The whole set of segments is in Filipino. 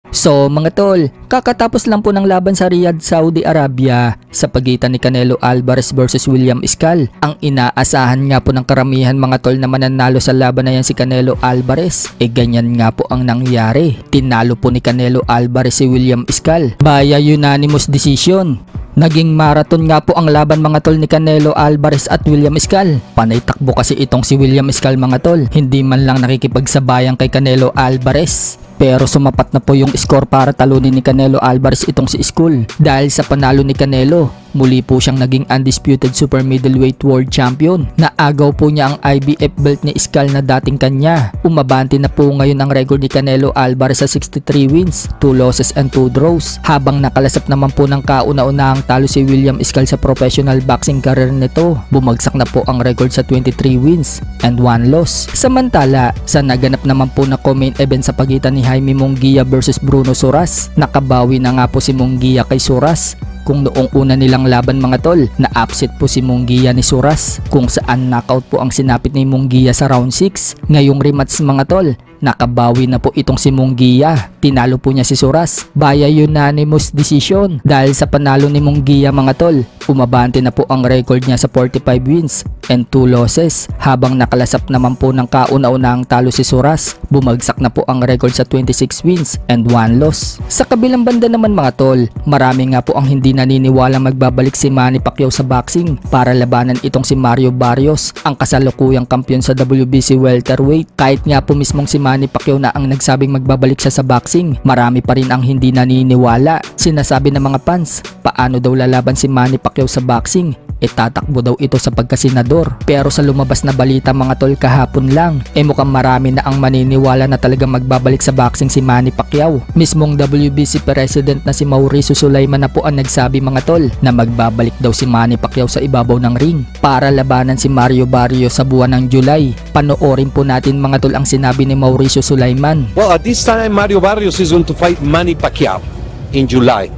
So mga tol, kakatapos lang po ng laban sa Riyadh, Saudi Arabia sa pagitan ni Canelo Alvarez versus William Iscal. Ang inaasahan nga po ng karamihan mga tol na mananalo sa laban na yan si Canelo Alvarez. Ganyan nga po ang nangyari. Tinalo po ni Canelo Alvarez si William Iscal via unanimous decision. Naging marathon nga po ang laban mga tol ni Canelo Alvarez at William Iscal. Panay takbo kasi itong si William Iscal mga tol. Hindi man lang nakikipagsabayan kay Canelo Alvarez. Pero sumapat na po yung score para talunin ni Canelo Alvarez itong si Iscal. Dahil sa panalo ni Canelo, muli po siyang naging undisputed super middleweight world champion. Naagaw po niya ang IBF belt ni Iscal na dating kanya. Umabante na po ngayon ang record ni Canelo Alvarez sa 63 wins, 2 losses and 2 draws. Habang nakalasap naman po ng kauna-unahang talo si William Iscal sa professional boxing career nito. Bumagsak na po ang record sa 23 wins and 1 loss. Samantala, sa naganap naman po na co-main event sa pagitan ni Jaime Munguia versus Bruno Soras, nakabawi na nga po si Munguia kay Soras. Kung noong una nilang laban mga tol, na-upset po si Munguia ni Soras kung saan knockout po ang sinapit ni Munguia sa round 6. Ngayong rematch mga tol, nakabawi na po itong si Munguia. Tinalo po niya si Soras via unanimous decision. Dahil sa panalo ni Munguia mga tol, umabante na po ang record niya sa 45 wins and 2 losses. Habang nakalasap naman po ng kauna-unahang talo si Soras, bumagsak na po ang record sa 26 wins and 1 loss. Sa kabilang banda naman mga tol, marami nga po ang hindi naniniwala magbabalik si Manny Pacquiao sa boxing para labanan itong si Mario Barrios, ang kasalukuyang kampiyon sa WBC welterweight. Kahit nga po mismong si Manny Pacquiao na ang nagsabing magbabalik siya sa boxing, marami pa rin ang hindi naniniwala. Sinasabi ng mga fans, paano daw lalaban si Manny Pacquiao sa boxing? Tatakbo daw ito sa pagkasenador. Pero sa lumabas na balita mga tol kahapon lang, mukhang marami na ang maniniwala na talagang magbabalik sa boxing si Manny Pacquiao. Mismong WBC president na si Mauricio Sulaiman na po ang nagsabi mga tol na magbabalik daw si Manny Pacquiao sa ibabaw ng ring para labanan si Mario Barrios sa buwan ng July. Panoorin po natin mga tol ang sinabi ni Mauricio Sulaiman. Well, at this time Mario Barrios is going to fight Manny Pacquiao in July.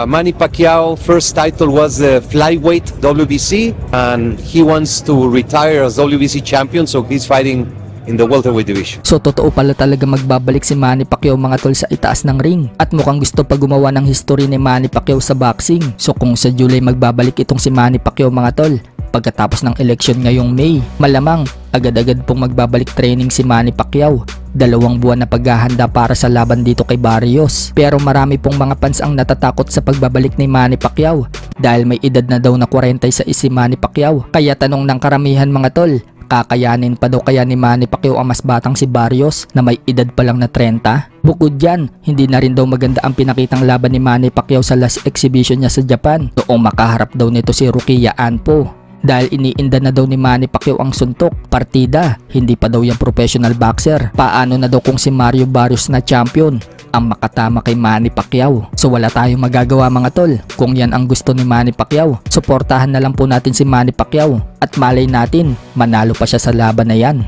Manny Pacquiao first title was the flyweight WBC, and he wants to retire as WBC champion, so he's fighting in the welterweight division. So totoo pala talaga magbabalik si Manny Pacquiao mga tol sa itaas ng ring, at mukhang gusto pa gumawa ng history ni Manny Pacquiao sa boxing. So kung sa July magbabalik itong si Manny Pacquiao mga tol, pagkatapos ng election ngayong May, malamang agad-agad pong magbabalik training si Manny Pacquiao. 2 buwan na paghahanda para sa laban dito kay Barrios. Pero marami pong mga fans ang natatakot sa pagbabalik ni Manny Pacquiao dahil may edad na daw na 46 si Manny Pacquiao. Kaya tanong ng karamihan mga tol, kakayanin pa daw kaya ni Manny Pacquiao ang mas batang si Barrios na may edad pa lang na 30? Bukod dyan, hindi na rin daw maganda ang pinakitang laban ni Manny Pacquiao sa last exhibition niya sa Japan noong makaharap daw nito si Rukia Anpo. Dahil iniinda na daw ni Manny Pacquiao ang suntok, partida, hindi pa daw yung professional boxer. Paano na daw kung si Mario Barrios na champion ang makatama kay Manny Pacquiao? So wala tayong magagawa mga tol. Kung yan ang gusto ni Manny Pacquiao, suportahan na lang po natin si Manny Pacquiao at malay natin manalo pa siya sa laban na yan.